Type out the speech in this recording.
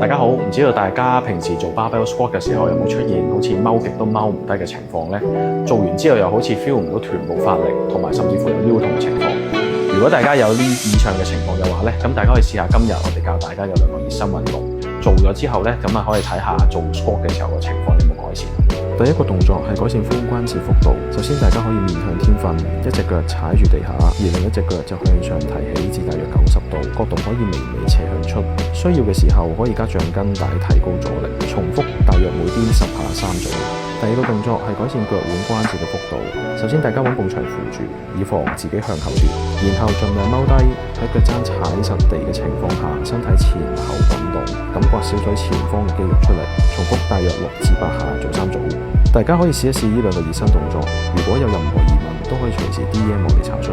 大家好，唔知道大家平時做 barbell squat 嘅時候有冇出現好似踎極都踎唔低嘅情況呢？做完之後又好似 feel 唔到臀部發力，同埋甚至乎有腰痛嘅情況。如果大家有呢以上嘅情況嘅話呢，咁大家可以試下今日我哋教大家嘅兩個熱身運動，做咗之後呢，咁啊可以睇下做 squat 嘅時候嘅情況有冇改善。第一個動作係改善髖關節幅度。首先大家可以面向天瞓，一隻腳踩住地下，而另一隻腳就向上提起至大約90度，角度可以微微斜向出。需要嘅時候可以加橡筋帶提高阻力，重複大約每邊10下3組。第二個動作係改善腳腕關節嘅幅度。首先大家揾埲牆扶住，以防自己向後跌，然後盡量踎低，喺腳踭踩實地嘅情況下，身體前後滾動，感覺小腿前方嘅肌肉出力，重複大約6至8下做3組。大家可以試一試呢兩個熱身動作，如果有任何疑問，都可以隨時 DM 我哋查詢。